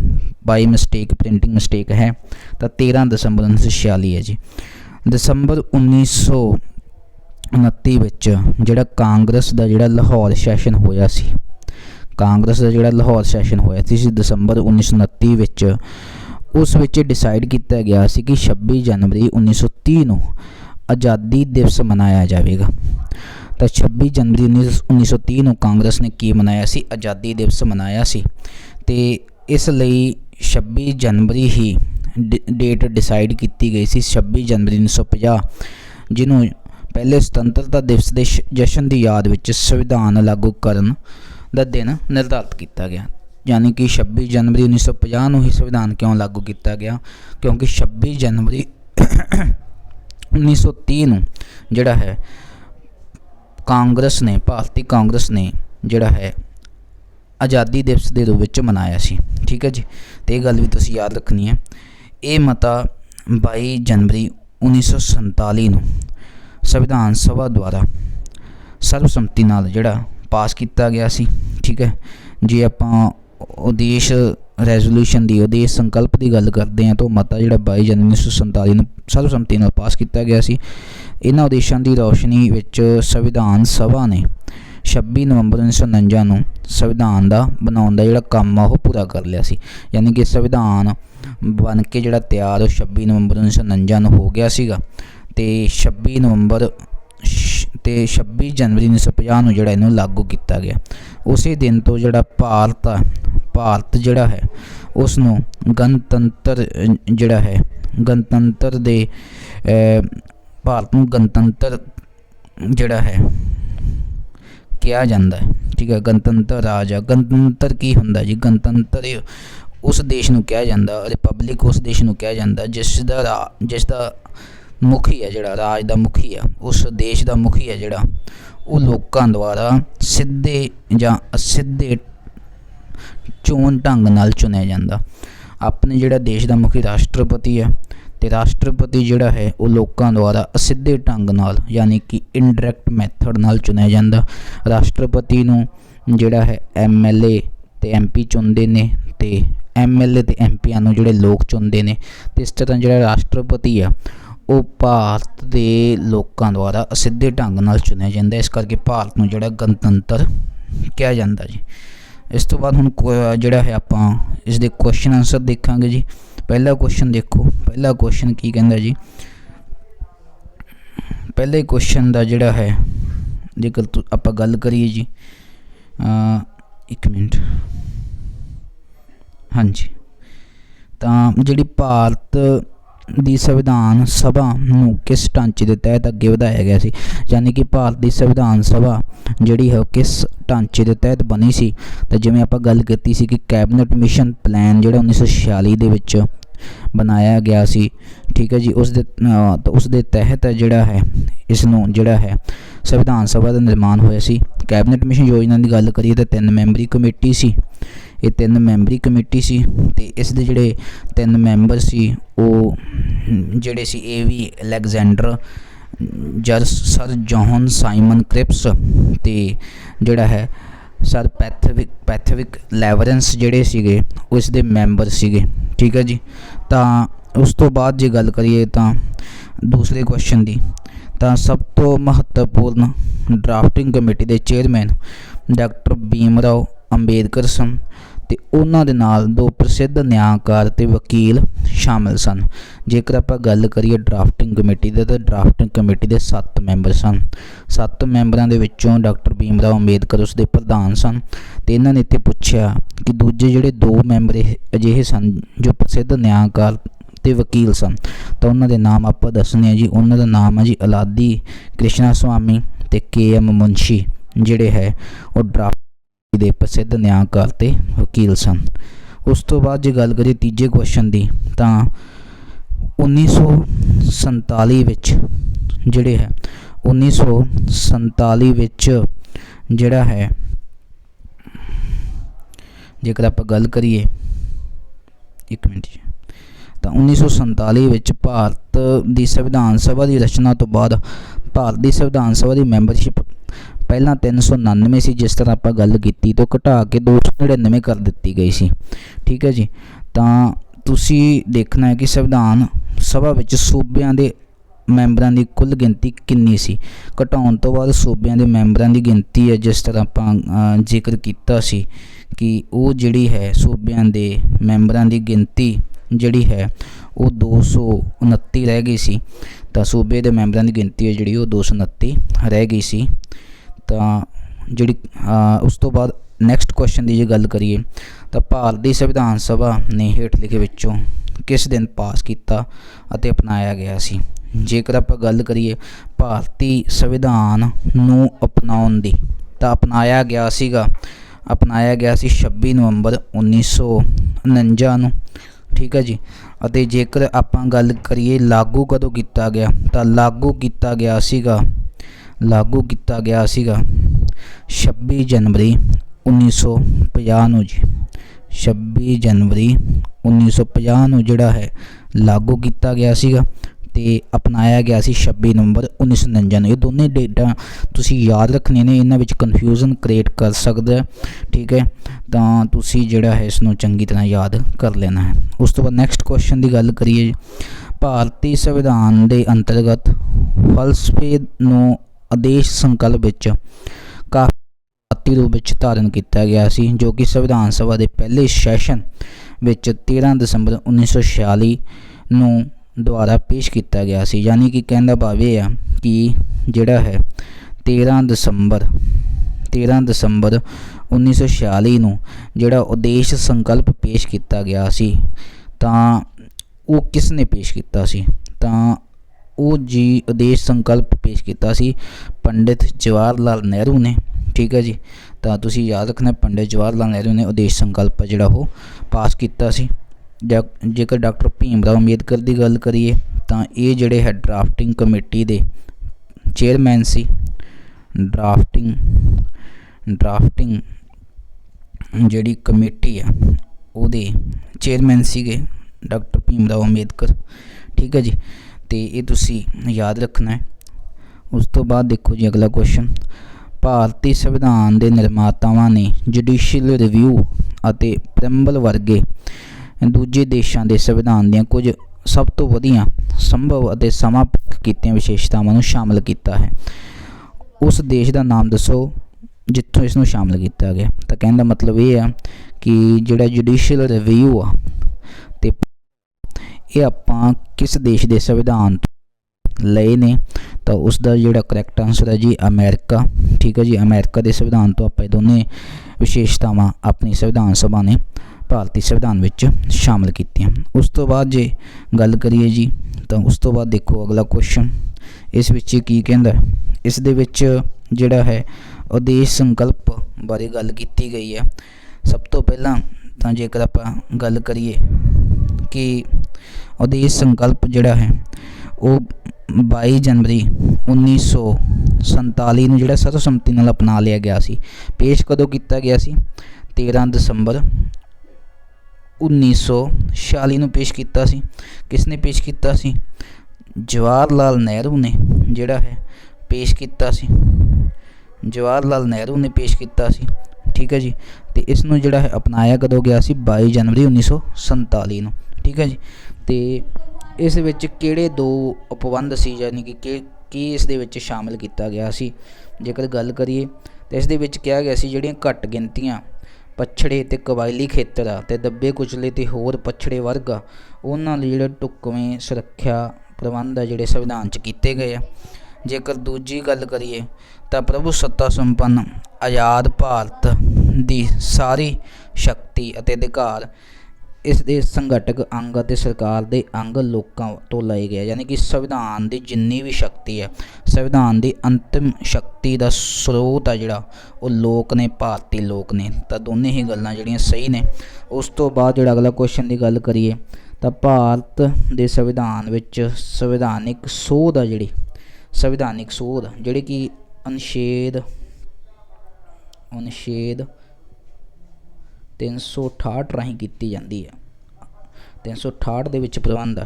ਬਾਈ ਮਿਸਟੇਕ ਪ੍ਰਿੰਟਿੰਗ ਮਿਸਟੇਕ ਹੈ, ਤਾਂ 13 ਦਸੰਬਰ 1946 ਹੈ ਜੀ। ਦਸੰਬਰ 1929 ਵਿੱਚ ਜਿਹੜਾ ਕਾਂਗਰਸ ਦਾ ਜਿਹੜਾ ਲਾਹੌਰ ਸੈਸ਼ਨ ਹੋਇਆ ਸੀ, ਦਸੰਬਰ 1929 ਵਿੱਚ ਉਸ ਵਿੱਚ डिसाइड किया गया सी कि 26 जनवरी 1930 ਨੂੰ आज़ादी दिवस मनाया जाएगा। तो 26 जनवरी 1930 ਨੂੰ कांग्रेस ने की मनाया सी, आज़ादी दिवस मनाया सी। ते इसलिए 26 जनवरी ही डेट डिसाइड की गई सी, 26 जनवरी 1950, जिन्हों पहले सुतंत्रता दिवस के जश्न की याद में संविधान लागू करन का दिन निर्धारित किया गया। यानी कि 26 जनवरी 1950 ਨੂੰ ही संविधान क्यों लागू किया गया, क्योंकि 26 जनवरी 1930 ਨੂੰ ਜਿਹੜਾ है कांग्रेस ने, भारतीय कांग्रेस ने ਜਿਹੜਾ है आज़ादी दिवस के रूप में मनाया सी। ठीक है जी, तो यह गल भी तुसीं याद रखनी है। ये मता 22 जनवरी 1947 ਨੂੰ संविधान सभा द्वारा सर्वसम्मति नाल जिहड़ा पास किया गया सी। ठीक है जी, आपां उद्देश रैजोल्यूशन की, उद्देश संकल्प की गल करते हैं तो मता जिहड़ा 22 जनवरी 1947 ਨੂੰ सर्वसम्मति नाल पास किया गया सी। इन्हां उद्देशां की रोशनी विच संविधान सभा ने 26 नवंबर 1949 ਨੂੰ संविधान का बनाउण दा जिहड़ा काम आ पूरा कर लिया सी। यानी कि संविधान बन के जिहड़ा तैयार 26 नवंबर 1949 ਨੂੰ हो गया सीगा। ते 26 नवंबर ते 26 जनवरी 1950 ਨੂੰ ਜਿਹੜਾ ਇਹਨੂੰ लागू किया गया। उसी दिन तो ਜਿਹੜਾ ਭਾਰਤ ਜਿਹੜਾ है उस ਨੂੰ गणतंत्र ਜਿਹੜਾ है गणतंत्र ਦੇ ਭਾਰਤ ਨੂੰ गणतंत्र ਜਿਹੜਾ है ਕਿਹਾ ਜਾਂਦਾ है। ठीक है, गणतंत्र राज, गणतंत्र की ਹੁੰਦਾ जी, गणतंत्र उस देश ਨੂੰ ਕਿਹਾ ਜਾਂਦਾ, रिपब्लिक उस देश ਨੂੰ ਕਿਹਾ ਜਾਂਦਾ जिसका मुखी है, जोड़ा राज का मुखी है, उस देश का मुखी है जोड़ा, वो लोगों द्वारा सीधे या असीधे चोन ढंग नाल चुनिया जाता। अपने जोड़ा देश का मुखी राष्ट्रपति है, तो राष्ट्रपति जोड़ा है वो लोगों द्वारा असीधे ढंग नाल यानी कि इनडायरैक्ट मैथड नाल चुनिया जाता। राष्ट्रपति नूं जोड़ा है MLA ते MP चुनते हैं, तो MLA ते MP नूं जोड़े लोग चुनते हैं। तो इस तरह जोड़ा राष्ट्रपति है वो भारत के लोगों द्वारा असीधे ढंग नाल चुनिया जाता। इस करके भारत नूं जिहड़ा गणतंत्र कहा जाता जी। इस तो बाद हुण जिहड़ा है आपां इस दे क्वेश्चन आंसर देखांगे जी। पहला क्वेश्चन देखो, पहला क्वेश्चन की कहंदा जी, पहले क्वेश्चन का जिहड़ा है जेकर आपां गल करिए जी, एक मिनट, हाँ जी, तो जिहड़ी भारत ਦੀ संविधान सभा ਨੂੰ किस ढांचे के तहत अगे ਵਧਾਇਆ ਗਿਆ ਸੀ। यानी कि भारत की संविधान सभा ਜਿਹੜੀ है किस ढांचे के तहत बनी सी। तो जिवें आपां गल कीती सी कि कैबिनेट मिशन प्लान ਜਿਹੜਾ 1946 ਦੇ ਵਿੱਚ बनाया गया सी। ठीक है जी, उस दे तहत ਜਿਹੜਾ है इस ਨੂੰ ਜਿਹੜਾ है संविधान सभा का निर्माण होया सी। कैबिनेट मिशन योजना की गल करिए तो 3 मैंबरी कमेटी सी, ये 3 मैंबरी कमेटी सी। ते इस दे जिहड़े 3 मैंबर सी वो जिहड़े सी AV Alexander, sir John Simon Cripps ते जिहड़ा है सर पैथविक लैवरेंस जिहड़े सीगे वो इस दे मैंबर सीगे। ठीक है जी, तो उस तो बाद जे गल करिए तो दूसरे क्वेश्चन की, तो सब तो महत्वपूर्ण ड्राफ्टिंग कमेटी के चेयरमैन डॉक्टर भीमराव अंबेडकर सन, ते उन्हां दे नाल 2 प्रसिद्ध न्यायकार ते वकील शामिल सन। जेकर आपां गल करिए ड्राफ्टिंग कमेटी दे, तो ड्राफ्टिंग कमेटी के 7 मैंबर सन। 7 मैंबरां दे विच्चों डॉक्टर भीमराव अंबेडकर उसके प्रधान सन। तो इन्हां ने इत्थे पुछया कि दूजे जिहड़े 2 मैंबर अजिहे सन जो प्रसिद्ध न्यायकार ते वकील सन, तो उन्होंने नाम आप दसने जी। उन्होंने नाम है जी अलादी कृष्णा स्वामी ते KM मुंशी, जिहड़े है वो ड्राफ्ट दे प्रसिद्ध न्यायकार ते वकील सन। उस तो बाद जे गल करिए तीजे क्वेश्चन की, तो 1947 विच जिहड़े है 1947 विच जिहड़ा है जेकर आप गल करिए, एक मिनट जी, तो 1947 विच भारत की संविधान सभा की रचना तो बाद भारत की संविधान सभा की मैंबरशिप पहला 399 सी, जिस तरह आप गल की तो घटा के 299 कर दी गई सी। ठीक है जी, तो तुसी देखना है कि संविधान सभा विच सूबियां दे मैंबरां की कुल गिनती कितनी सी। घटाउण तो बाद सूबियां दे मैंबरां की गिनती है जिस तरह आप जिक्र किया सी कि वो जिहड़ी है सूबियां दे मैंबरां की गिनती ਜਿਹੜੀ ਹੈ ਉਹ 229 ਰਹਿ ਗਈ ਸੀ। ਤਾਂ ਸੂਬੇ ਦੇ ਮੈਂਬਰਾਂ ਦੀ ਗਿਣਤੀ ਹੈ ਜਿਹੜੀ ਉਹ 229 ਰਹਿ ਗਈ ਸੀ। ਤਾਂ ਜਿਹੜੀ ਉਸ ਤੋਂ ਬਾਅਦ ਨੈਕਸਟ ਕੁਐਸਚਨ ਦੀ ਜੇ ਗੱਲ ਕਰੀਏ ਤਾਂ ਭਾਰਤ ਦੀ ਸੰਵਿਧਾਨ ਸਭਾ ਨੇ ਹੇਠ ਲਿਖੇ ਵਿੱਚੋਂ ਕਿਸ ਦਿਨ ਪਾਸ ਕੀਤਾ ਅਤੇ ਅਪਣਾਇਆ ਗਿਆ ਸੀ। ਜੇਕਰ ਆਪਾਂ ਗੱਲ ਕਰੀਏ ਭਾਰਤੀ ਸੰਵਿਧਾਨ ਨੂੰ ਅਪਣਾਉਣ ਦੀ, ਤਾਂ ਅਪਣਾਇਆ ਗਿਆ ਸੀ 26 ਨਵੰਬਰ 1949 ਨੂੰ, ਠੀਕ ਹੈ ਜੀ। ਅਤੇ ਜੇਕਰ ਆਪਾਂ ਗੱਲ ਕਰੀਏ ਲਾਗੂ ਕਦੋਂ ਕੀਤਾ ਗਿਆ, ਤਾਂ ਲਾਗੂ ਕੀਤਾ ਗਿਆ ਸੀਗਾ 26 ਜਨਵਰੀ 1950 ਨੂੰ ਜੀ। 26 ਜਨਵਰੀ 1950 ਨੂੰ ਜਿਹੜਾ ਹੈ ਲਾਗੂ ਕੀਤਾ ਗਿਆ ਸੀਗਾ ਤੇ ਅਪਣਾਇਆ ਗਿਆ ਸੀ 26 ਨਵੰਬਰ 1949 ਨੂੰ। ਇਹ ਦੋਨੇ ਡੇਟਾਂ ਤੁਸੀਂ ਯਾਦ ਰੱਖਣੀਆਂ ਨੇ, ਇਹਨਾਂ ਵਿੱਚ ਕਨਫਿਊਜ਼ਨ ਕ੍ਰੀਏਟ ਕਰ ਸਕਦਾ ਹੈ, ਠੀਕ ਹੈ। ਤਾਂ ਤੁਸੀਂ ਜਿਹੜਾ ਹੈ ਇਸ ਨੂੰ ਚੰਗੀ ਤਰ੍ਹਾਂ ਯਾਦ ਕਰ ਲੈਣਾ ਹੈ। ਉਸ ਤੋਂ ਬਾਅਦ ਨੈਕਸਟ ਕੁਐਸਚਨ ਦੀ ਗੱਲ ਕਰੀਏ, ਭਾਰਤੀ ਸੰਵਿਧਾਨ ਦੇ ਅੰਤਰਗਤ ਫਲਸਫੇ ਨੂੰ ਆਦੇਸ਼ ਸੰਕਲਪ ਵਿੱਚ ਕਾਫੀ ਰੂਪ ਵਿੱਚ ਧਾਰਨ ਕੀਤਾ ਗਿਆ ਸੀ, ਜੋ ਕਿ ਸੰਵਿਧਾਨ ਸਭਾ ਦੇ ਪਹਿਲੇ ਸੈਸ਼ਨ ਵਿੱਚ 13 ਦਸੰਬਰ 1946 ਨੂੰ ਦੁਆਰਾ ਪੇਸ਼ ਕੀਤਾ ਗਿਆ ਸੀ। ਯਾਨੀ ਕਿ ਕਹਿਣ ਦਾ ਭਾਵ ਇਹ ਆ ਕਿ ਜਿਹੜਾ ਹੈ 13 ਦਸੰਬਰ 1946 ਨੂੰ ਜਿਹੜਾ ਉਦੇਸ਼ ਸੰਕਲਪ ਪੇਸ਼ ਕੀਤਾ ਗਿਆ ਸੀ, ਤਾਂ ਉਹ ਕਿਸ ਨੇ ਪੇਸ਼ ਕੀਤਾ ਸੀ? ਤਾਂ ਉਹ ਜੀ ਉਦੇਸ਼ ਸੰਕਲਪ ਪੇਸ਼ ਕੀਤਾ ਸੀ ਪੰਡਿਤ ਜਵਾਹਰ ਲਾਲ ਨਹਿਰੂ ਨੇ, ਠੀਕ ਹੈ ਜੀ। ਤਾਂ ਤੁਸੀਂ ਯਾਦ ਰੱਖਣਾ ਪੰਡਿਤ ਜਵਾਹਰ ਲਾਲ ਨਹਿਰੂ ਨੇ ਉਦੇਸ਼ ਸੰਕਲਪ ਜਿਹੜਾ ਉਹ ਪਾਸ ਕੀਤਾ ਸੀ। ਜੇਕਰ ਡਾਕਟਰ ਭੀਮ ਰਾਓ ਅੰਬੇਦਕਰ ਦੀ ਗੱਲ ਕਰੀਏ ਤਾਂ ਇਹ ਜਿਹੜੇ ਹੈ ਡਰਾਫਟਿੰਗ ਕਮੇਟੀ ਦੇ ਚੇਅਰਮੈਨ ਸੀ। ਡਰਾਫਟਿੰਗ ਜਿਹੜੀ ਕਮੇਟੀ ਆ ਉਹਦੇ ਚੇਅਰਮੈਨ ਸੀਗੇ ਡਾਕਟਰ ਭੀਮ ਰਾਓ ਅੰਬੇਦਕਰ, ਠੀਕ ਹੈ ਜੀ। ਤੇ ਇਹ ਤੁਸੀਂ ਯਾਦ ਰੱਖਣਾ ਹੈ। ਉਸ ਤੋਂ ਬਾਅਦ ਦੇਖੋ ਜੀ ਅਗਲਾ ਕੁਐਸਚਨ, ਭਾਰਤੀ ਸੰਵਿਧਾਨ ਦੇ ਨਿਰਮਾਤਾਵਾਂ ਨੇ ਜੁਡੀਸ਼ੀਅਲ ਰਿਵਿਊ ਅਤੇ ਪ੍ਰੈਂਬਲ ਵਰਗੇ ਦੂਜੇ ਦੇਸ਼ਾਂ ਦੇ ਸੰਵਿਧਾਨ ਦੀਆਂ ਕੁਝ ਸਭ ਤੋਂ ਵਧੀਆ ਸੰਭਵ ਅਤੇ ਸਮਾਪਤ ਕੀਤੀਆਂ ਵਿਸ਼ੇਸ਼ਤਾਵਾਂ ਨੂੰ ਸ਼ਾਮਲ ਕੀਤਾ ਹੈ। ਉਸ ਦੇਸ਼ ਦਾ ਨਾਮ ਦੱਸੋ ਜਿੱਥੋਂ ਇਸ ਨੂੰ ਸ਼ਾਮਲ ਕੀਤਾ ਗਿਆ। ਤਾਂ ਕਹਿਣ ਦਾ ਮਤਲਬ ਇਹ ਆ ਕਿ ਜਿਹੜਾ ਜੁਡੀਸ਼ੀਅਲ ਰਿਵਿਊ ਆ ਤੇ ਇਹ ਆਪਾਂ ਕਿਸ ਦੇਸ਼ ਦੇ ਸੰਵਿਧਾਨ ਤੋਂ ਲਏ ਨੇ, ਤਾਂ ਉਸ ਦਾ ਜਿਹੜਾ ਕਰੈਕਟ ਆਨਸਰ ਹੈ ਜੀ ਅਮਰੀਕਾ, ਠੀਕ ਹੈ ਜੀ। ਅਮਰੀਕਾ ਦੇ ਸੰਵਿਧਾਨ ਤੋਂ ਆਪਾਂ ਇਹ ਦੋਨੇ ਵਿਸ਼ੇਸ਼ਤਾਵਾਂ ਆਪਣੀ ਸੰਵਿਧਾਨ ਸਭਾ ਨੇ ਭਾਰਤੀ ਸੰਵਿਧਾਨ ਵਿੱਚ ਸ਼ਾਮਲ ਕੀਤੀਆਂ। ਉਸ ਤੋਂ ਬਾਅਦ ਜੇ ਗੱਲ ਕਰੀਏ ਜੀ ਤਾਂ ਉਸ ਤੋਂ ਬਾਅਦ ਦੇਖੋ ਅਗਲਾ ਕੁਐਸਚਨ, ਇਸ ਵਿੱਚ ਕੀ ਕਹਿੰਦਾ, ਇਸ ਦੇ ਵਿੱਚ ਜਿਹੜਾ ਹੈ ਉਦੇਸ਼ ਸੰਕਲਪ ਬਾਰੇ ਗੱਲ ਕੀਤੀ ਗਈ ਹੈ। ਸਭ ਤੋਂ ਪਹਿਲਾਂ ਤਾਂ ਜੇਕਰ ਆਪਾਂ ਗੱਲ ਕਰੀਏ ਕਿ ਉਦੇਸ਼ ਸੰਕਲਪ ਜਿਹੜਾ ਹੈ ਉਹ 22 ਜਨਵਰੀ 1947 ਨੂੰ ਜਿਹੜਾ ਸਰਵਸੰਮਤੀ ਨਾਲ ਅਪਣਾ ਲਿਆ ਗਿਆ ਸੀ। ਪੇਸ਼ ਕਦੋਂ ਕੀਤਾ ਗਿਆ ਸੀ? 13 ਦਸੰਬਰ 1946 ਨੂੰ ਪੇਸ਼ ਕੀਤਾ ਸੀ। ਕਿਸ ਨੇ ਪੇਸ਼ ਕੀਤਾ ਸੀ? ਜਵਾਹਰ ਲਾਲ ਨਹਿਰੂ ਨੇ ਜਿਹੜਾ ਹੈ ਪੇਸ਼ ਕੀਤਾ ਸੀ। ਜਵਾਹਰ ਲਾਲ ਨਹਿਰੂ ਨੇ ਪੇਸ਼ ਕੀਤਾ ਸੀ, ਠੀਕ ਹੈ ਜੀ। ਤੇ ਇਸ ਨੂੰ ਜਿਹੜਾ ਹੈ ਅਪਣਾਇਆ ਕਦੋਂ ਗਿਆ ਸੀ? 22 ਜਨਵਰੀ 1947 ਨੂੰ, ਠੀਕ ਹੈ ਜੀ। ਤੇ ਇਸ ਵਿੱਚ ਕਿਹੜੇ ਦੋ ਉਪਬੰਧ ਸੀ, ਯਾਨੀ ਕਿ ਕੀ ਇਸ ਦੇ ਵਿੱਚ ਸ਼ਾਮਲ ਕੀਤਾ ਗਿਆ ਸੀ? ਜੇਕਰ ਗੱਲ ਕਰੀਏ ਤਾਂ ਇਸ ਦੇ ਵਿੱਚ ਕਿਹਾ ਗਿਆ ਸੀ ਜਿਹੜੀਆਂ ਘੱਟ ਗਿਣਤੀਆਂ, ਪਛੜੇ ਅਤੇ ਕਬਾਇਲੀ ਖੇਤਰ ਆ ਅਤੇ ਦੱਬੇ ਕੁਚਲੇ ਅਤੇ ਹੋਰ ਪਛੜੇ ਵਰਗ ਆ, ਉਹਨਾਂ ਲਈ ਜਿਹੜੇ ਢੁਕਵੇਂ ਸੁਰੱਖਿਆ ਪ੍ਰਬੰਧ ਆ ਜਿਹੜੇ ਸੰਵਿਧਾਨ 'ਚ ਕੀਤੇ ਗਏ ਆ। ਜੇਕਰ ਦੂਜੀ ਗੱਲ ਕਰੀਏ ਤਾਂ ਪ੍ਰਭੂ ਸੱਤਾ ਸੰਪੰਨ ਆਜ਼ਾਦ ਭਾਰਤ ਦੀ ਸਾਰੀ ਸ਼ਕਤੀ ਅਤੇ ਅਧਿਕਾਰ ਇਸ ਦੇ ਸੰਗਠਕ ਅੰਗ ਅਤੇ ਸਰਕਾਰ ਦੇ ਅੰਗ ਲੋਕਾਂ ਤੋਂ ਲਏ ਗਏ। ਯਾਨੀ ਕਿ ਸੰਵਿਧਾਨ ਦੀ ਜਿੰਨੀ ਵੀ ਸ਼ਕਤੀ ਹੈ, ਸੰਵਿਧਾਨ ਦੀ ਅੰਤਿਮ ਸ਼ਕਤੀ ਦਾ ਸਰੋਤ ਆ ਜਿਹੜਾ ਉਹ ਲੋਕ ਨੇ, ਭਾਰਤੀ ਲੋਕ ਨੇ। ਤਾਂ ਦੋਨੇ ਹੀ ਗੱਲਾਂ ਜਿਹੜੀਆਂ ਸਹੀ ਨੇ। ਉਸ ਤੋਂ ਬਾਅਦ ਜਿਹੜਾ ਅਗਲਾ ਕੁਐਸਚਨ ਦੀ ਗੱਲ ਕਰੀਏ ਤਾਂ ਭਾਰਤ ਦੇ ਸੰਵਿਧਾਨ ਵਿੱਚ ਸੰਵਿਧਾਨਿਕ ਸੋਧ ਆ ਜਿਹੜੀ ਕਿ ਅਨੁਛੇਦ 368 ਰਾਹੀਂ ਕੀਤੀ ਜਾਂਦੀ ਹੈ। 368 ਦੇ ਵਿੱਚ ਪ੍ਰਬੰਧ ਆ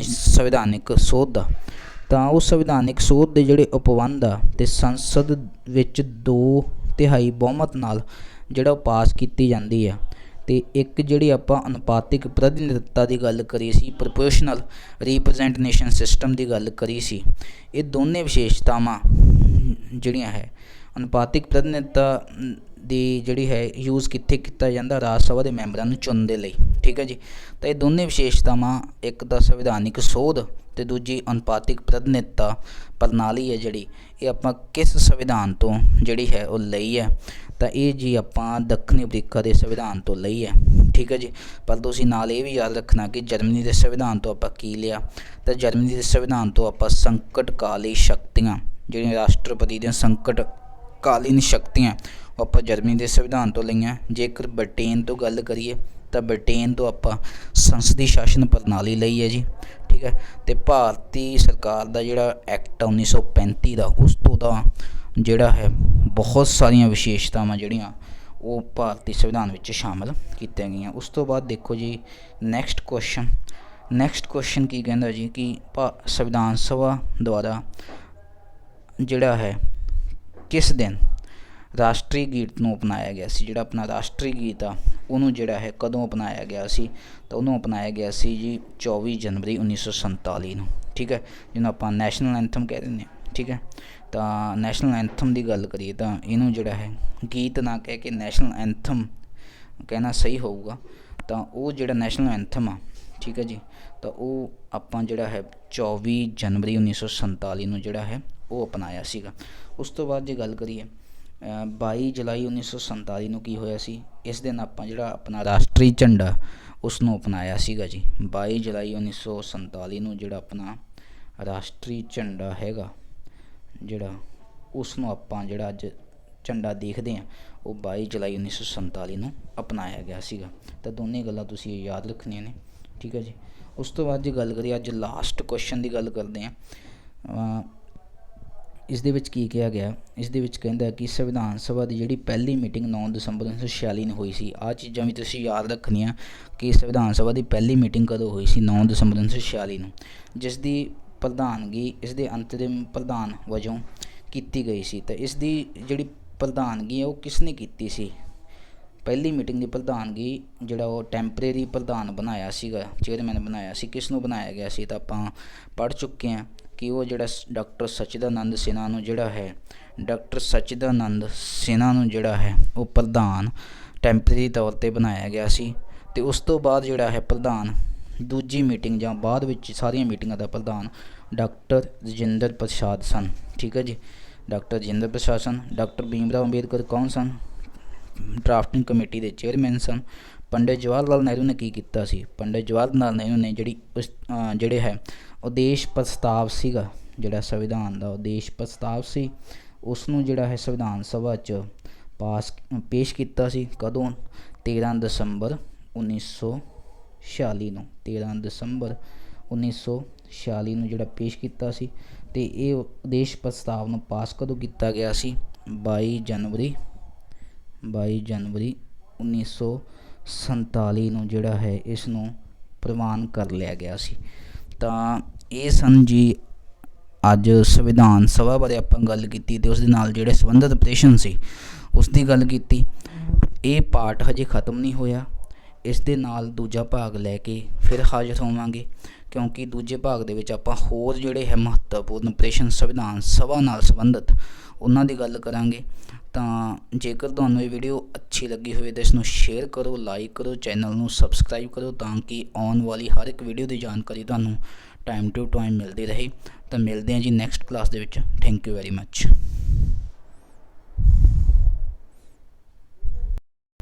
ਸੰਵਿਧਾਨਿਕ ਸੋਧ ਦਾ। ਤਾਂ ਉਹ ਸੰਵਿਧਾਨਿਕ ਸੋਧ ਦੇ ਜਿਹੜੇ ਉਪਬੰਧ ਆ ਤੇ ਸੰਸਦ ਵਿੱਚ 2/3 ਬਹੁਮਤ ਨਾਲ ਜਿਹੜਾ ਉਹ ਪਾਸ ਕੀਤੀ ਜਾਂਦੀ ਆ। ਤੇ ਇੱਕ ਜਿਹੜੀ ਆਪਾਂ ਅਨੁਪਾਤਿਕ ਪ੍ਰਤੀਨਿਧਤਾ ਦੀ ਗੱਲ ਕਰੀ ਸੀ, ਪ੍ਰੋਪੋਰਸ਼ਨਲ ਰੀਪ੍ਰਜੈਂਟੇਸ਼ਨ ਸਿਸਟਮ ਦੀ ਗੱਲ ਕਰੀ ਸੀ, ਇਹ ਦੋਨੇ ਵਿਸ਼ੇਸ਼ਤਾਵਾਂ ਜਿਹੜੀਆਂ ਹੈ ਅਨੁਪਾਤਿਕ ਪ੍ਰਤੀਨਿਧਤਾ ਦੀ ਜਿਹੜੀ ਹੈ ਯੂਜ਼ ਕਿੱਥੇ ਕੀਤਾ ਜਾਂਦਾ, ਰਾਜ ਸਭਾ ਦੇ ਮੈਂਬਰਾਂ ਨੂੰ ਚੁਣਨ ਦੇ ਲਈ। ਠੀਕ ਹੈ ਜੀ। ਤਾਂ ਇਹ ਦੋਨੇ ਵਿਸ਼ੇਸ਼ਤਾਵਾਂ, ਇੱਕ ਤਾਂ ਸੰਵਿਧਾਨਿਕ ਸੋਧ ਅਤੇ ਦੂਜੀ ਅਨੁਪਾਤਿਕ ਪ੍ਰਤੀਨਿਧਤਾ ਪ੍ਰਣਾਲੀ ਹੈ ਜਿਹੜੀ, ਇਹ ਆਪਾਂ ਕਿਸ ਸੰਵਿਧਾਨ ਤੋਂ ਜਿਹੜੀ ਹੈ ਉਹ ਲਈ ਹੈ, ਤਾਂ ਇਹ ਜੀ ਆਪਾਂ ਦੱਖਣੀ ਅਫਰੀਕਾ ਦੇ ਸੰਵਿਧਾਨ ਤੋਂ ਲਈ ਹੈ। ਠੀਕ ਹੈ ਜੀ। ਪਰ ਤੁਸੀਂ ਨਾਲ ਇਹ ਵੀ ਯਾਦ ਰੱਖਣਾ ਕਿ ਜਰਮਨੀ ਦੇ ਸੰਵਿਧਾਨ ਤੋਂ ਆਪਾਂ ਕੀ ਲਿਆ, ਤਾਂ ਜਰਮਨੀ ਦੇ ਸੰਵਿਧਾਨ ਤੋਂ ਆਪਾਂ ਸੰਕਟਕਾਲੀ ਸ਼ਕਤੀਆਂ, ਜਿਹੜੀਆਂ ਰਾਸ਼ਟਰਪਤੀ ਦੀਆਂ ਸੰਕਟਕਾਲੀਨ ਸ਼ਕਤੀਆਂ, ਉਹ ਆਪਾਂ ਜਰਮਨੀ ਦੇ ਸੰਵਿਧਾਨ ਤੋਂ ਲਈਆਂ। ਜੇਕਰ ਬ੍ਰਿਟੇਨ ਤੋਂ ਗੱਲ ਕਰੀਏ ਤਾਂ ਬ੍ਰਿਟੇਨ ਤੋਂ ਆਪਾਂ ਸੰਸਦੀ ਸ਼ਾਸਨ ਪ੍ਰਣਾਲੀ ਲਈ ਹੈ ਜੀ। ਠੀਕ ਹੈ। ਅਤੇ ਭਾਰਤੀ ਸਰਕਾਰ ਦਾ ਜਿਹੜਾ ਐਕਟ 1935 ਦਾ, ਉਸ ਤੋਂ ਤਾਂ ਜਿਹੜਾ ਹੈ ਬਹੁਤ ਸਾਰੀਆਂ ਵਿਸ਼ੇਸ਼ਤਾਵਾਂ ਜਿਹੜੀਆਂ ਉਹ ਭਾਰਤੀ ਸੰਵਿਧਾਨ ਵਿੱਚ ਸ਼ਾਮਲ ਕੀਤੀਆਂ ਗਈਆਂ। ਉਸ ਤੋਂ ਬਾਅਦ ਦੇਖੋ ਜੀ ਨੈਕਸਟ ਕੁਐਸਚਨ ਕੀ ਕਹਿੰਦਾ ਜੀ ਕਿ ਸੰਵਿਧਾਨ ਸਭਾ ਦੁਆਰਾ ਜਿਹੜਾ ਹੈ ਕਿਸ ਦਿਨ ਰਾਸ਼ਟਰੀ ਗੀਤ ਨੂੰ ਅਪਣਾਇਆ ਗਿਆ ਸੀ। ਜਿਹੜਾ ਆਪਣਾ ਰਾਸ਼ਟਰੀ ਗੀਤ ਆ ਉਹਨੂੰ ਜਿਹੜਾ ਹੈ ਕਦੋਂ ਅਪਣਾਇਆ ਗਿਆ ਸੀ, ਤਾਂ ਉਹਨੂੰ ਅਪਣਾਇਆ ਗਿਆ ਸੀ ਜੀ 24 ਜਨਵਰੀ 1947 ਨੂੰ। ਠੀਕ ਹੈ। ਜਿਹਨੂੰ ਆਪਾਂ ਨੈਸ਼ਨਲ ਐਂਥਮ ਕਹਿ ਦਿੰਦੇ ਹਾਂ। ਠੀਕ ਹੈ। ਤਾਂ ਨੈਸ਼ਨਲ ਐਂਥਮ ਦੀ ਗੱਲ ਕਰੀਏ ਤਾਂ ਇਹਨੂੰ ਜਿਹੜਾ ਹੈ ਗੀਤ ਨਾ ਕਹਿ ਕੇ ਨੈਸ਼ਨਲ ਐਂਥਮ ਕਹਿਣਾ ਸਹੀ ਹੋਊਗਾ। ਤਾਂ ਉਹ ਜਿਹੜਾ ਨੈਸ਼ਨਲ ਐਂਥਮ ਆ, ਠੀਕ ਹੈ ਜੀ, ਤਾਂ ਉਹ ਆਪਾਂ ਜਿਹੜਾ ਹੈ 24 ਜਨਵਰੀ 1947 ਨੂੰ ਜਿਹੜਾ ਹੈ ਉਹ ਅਪਣਾਇਆ ਸੀਗਾ। ਉਸ ਤੋਂ ਬਾਅਦ ਜੇ ਗੱਲ ਕਰੀਏ 22 ਜੁਲਾਈ 1947 ਨੂੰ ਕੀ ਹੋਇਆ ਸੀ, ਇਸ ਦਿਨ ਆਪਾਂ ਜਿਹੜਾ ਆਪਣਾ ਰਾਸ਼ਟਰੀ ਝੰਡਾ ਉਸ ਨੂੰ ਅਪਣਾਇਆ ਸੀਗਾ ਜੀ। 22 ਜੁਲਾਈ 1947 ਨੂੰ ਜਿਹੜਾ ਆਪਣਾ ਰਾਸ਼ਟਰੀ ਝੰਡਾ ਹੈਗਾ ਜਿਹੜਾ, ਉਸ ਨੂੰ ਆਪਾਂ ਜਿਹੜਾ ਅੱਜ ਝੰਡਾ ਦੇਖਦੇ ਹਾਂ ਉਹ 22 ਜੁਲਾਈ 1947 ਨੂੰ ਅਪਣਾਇਆ ਗਿਆ ਸੀਗਾ। ਤਾਂ ਦੋਨੇ ਗੱਲਾਂ ਤੁਸੀਂ ਯਾਦ ਰੱਖਣੀਆਂ ਨੇ। ਠੀਕ ਹੈ ਜੀ। ਉਸ ਤੋਂ ਬਾਅਦ ਜੇ ਗੱਲ ਕਰੀਏ ਅੱਜ ਲਾਸਟ ਕੁਐਸਚਨ ਦੀ ਗੱਲ ਕਰਦੇ ਹਾਂ। ਇਸ ਦੇ ਵਿੱਚ ਕੀ ਕਿਹਾ ਗਿਆ, ਇਸ ਦੇ ਵਿੱਚ ਕਹਿੰਦਾ ਕਿ ਸੰਵਿਧਾਨ ਸਭਾ ਦੀ ਜਿਹੜੀ ਪਹਿਲੀ ਮੀਟਿੰਗ 9 ਦਸੰਬਰ 1946 ਨੂੰ ਹੋਈ ਸੀ। ਆਹ ਚੀਜ਼ਾਂ ਵੀ ਤੁਸੀਂ ਯਾਦ ਰੱਖਣੀਆਂ ਕਿ ਸੰਵਿਧਾਨ ਸਭਾ ਦੀ ਪਹਿਲੀ ਮੀਟਿੰਗ ਕਦੋਂ ਹੋਈ ਸੀ, 9 ਦਸੰਬਰ 1946 ਨੂੰ, ਜਿਸ ਦੀ ਪ੍ਰਧਾਨਗੀ ਇਸ ਦੇ ਅੰਤਰਿਮ ਪ੍ਰਧਾਨ ਵਜੋਂ ਕੀਤੀ ਗਈ ਸੀ। ਤਾਂ ਇਸ ਦੀ ਜਿਹੜੀ ਪ੍ਰਧਾਨਗੀ ਹੈ ਉਹ ਕਿਸ ਨੇ ਕੀਤੀ ਸੀ, ਪਹਿਲੀ ਮੀਟਿੰਗ ਦੀ ਪ੍ਰਧਾਨਗੀ ਜਿਹੜਾ ਉਹ ਟੈਂਪਰੇਰੀ ਪ੍ਰਧਾਨ ਬਣਾਇਆ ਸੀਗਾ, ਚੇਅਰਮੈਨ ਬਣਾਇਆ ਸੀ, ਕਿਸ ਨੂੰ ਬਣਾਇਆ ਗਿਆ ਸੀ, ਤਾਂ ਆਪਾਂ ਪੜ੍ਹ ਚੁੱਕੇ ਹਾਂ ਕਿ ਉਹ ਜਿਹੜਾ ਡਾਕਟਰ ਸਚਿਦਾਨੰਦ ਸਿਨਹਾ ਨੂੰ ਜਿਹੜਾ ਹੈ ਉਹ ਪ੍ਰਧਾਨ ਟੈਂਪਰੇਰੀ ਤੌਰ 'ਤੇ ਬਣਾਇਆ ਗਿਆ ਸੀ। ਅਤੇ ਉਸ ਤੋਂ ਬਾਅਦ ਜਿਹੜਾ ਹੈ ਪ੍ਰਧਾਨ ਦੂਜੀ ਮੀਟਿੰਗ ਜਾਂ ਬਾਅਦ ਵਿੱਚ ਸਾਰੀਆਂ ਮੀਟਿੰਗਾਂ ਦਾ ਪ੍ਰਧਾਨ ਡਾਕਟਰ ਰਜਿੰਦਰ ਪ੍ਰਸਾਦ ਸਨ। ਠੀਕ ਹੈ ਜੀ। ਡਾਕਟਰ ਰਜਿੰਦਰ ਪ੍ਰਸਾਦ ਸਨ। ਡਾਕਟਰ ਭੀਮ ਰਾਓ ਅੰਬੇਦਕਰ ਕੌਣ ਸਨ, ਡਰਾਫਟਿੰਗ ਕਮੇਟੀ ਦੇ ਚੇਅਰਮੈਨ ਸਨ। ਪੰਡਿਤ ਜਵਾਹਰ ਲਾਲ ਨਹਿਰੂ ਨੇ ਕੀ ਕੀਤਾ ਸੀ, ਪੰਡਿਤ ਜਵਾਹਰ ਲਾਲ ਨਹਿਰੂ ਨੇ ਜਿਹੜੇ ਹੈ ਉਦੇਸ਼ ਪ੍ਰਸਤਾਵ ਸੀਗਾ, ਜਿਹੜਾ ਸੰਵਿਧਾਨ ਦਾ ਉਦੇਸ਼ ਪ੍ਰਸਤਾਵ ਸੀ, ਉਸ ਨੂੰ ਜਿਹੜਾ ਹੈ ਸੰਵਿਧਾਨ ਸਭਾ 'ਚ ਪੇਸ਼ ਕੀਤਾ ਸੀ। ਕਦੋਂ, 13 ਦਸੰਬਰ 1946 ਨੂੰ, 13 ਦਸੰਬਰ 1946 ਨੂੰ ਜਿਹੜਾ ਪੇਸ਼ ਕੀਤਾ ਸੀ। ਅਤੇ ਇਹ ਉਦੇਸ਼ ਪ੍ਰਸਤਾਵ ਨੂੰ ਪਾਸ ਕਦੋਂ ਕੀਤਾ ਗਿਆ ਸੀ, 22 ਜਨਵਰੀ 1947 ਨੂੰ ਜਿਹੜਾ ਹੈ ਇਸ ਨੂੰ ਪ੍ਰਵਾਨ ਕਰ ਲਿਆ ਗਿਆ ਸੀ। ਤਾਂ ਇਹ ਸਨ ਜੀ ਅੱਜ ਸੰਵਿਧਾਨ ਸਭਾ ਬਾਰੇ ਆਪਾਂ ਗੱਲ ਕੀਤੀ ਅਤੇ ਉਸ ਦੇ ਨਾਲ ਜਿਹੜੇ ਸੰਬੰਧਿਤ ਪ੍ਰਸ਼ਨ ਸੀ ਉਸ ਦੀ ਗੱਲ ਕੀਤੀ। ਇਹ ਪਾਰਟ ਹਜੇ ਖ਼ਤਮ ਨਹੀਂ ਹੋਇਆ, ਇਸ ਦੇ ਨਾਲ ਦੂਜਾ ਭਾਗ ਲੈ ਕੇ ਫਿਰ ਹਾਜ਼ਰ ਹੋਵਾਂਗੇ, ਕਿਉਂਕਿ ਦੂਜੇ ਭਾਗ ਦੇ ਵਿੱਚ ਆਪਾਂ ਹੋਰ ਜਿਹੜੇ ਹੈ ਮਹੱਤਵਪੂਰਨ ਪ੍ਰਸ਼ਨ ਸੰਵਿਧਾਨ ਸਭਾ ਨਾਲ ਸੰਬੰਧਿਤ ਉਹਨਾਂ ਦੀ ਗੱਲ ਕਰਾਂਗੇ। ਤਾਂ ਜੇਕਰ ਤੁਹਾਨੂੰ ਇਹ ਵੀਡੀਓ ਅੱਛੀ ਲੱਗੀ ਹੋਵੇ ਤਾਂ ਇਸ ਨੂੰ ਸ਼ੇਅਰ ਕਰੋ, ਲਾਈਕ ਕਰੋ, ਚੈਨਲ ਨੂੰ ਸਬਸਕ੍ਰਾਈਬ ਕਰੋ, ਤਾਂ ਕਿ ਆਉਣ ਵਾਲੀ ਹਰ ਇੱਕ ਵੀਡੀਓ ਦੀ ਜਾਣਕਾਰੀ ਤੁਹਾਨੂੰ ਟਾਈਮ ਟੂ ਟਾਈਮ ਮਿਲਦੀ ਰਹੇ। ਤਾਂ ਮਿਲਦੇ ਹਾਂ ਜੀ ਨੈਕਸਟ ਕਲਾਸ ਦੇ ਵਿੱਚ। Thank you very much.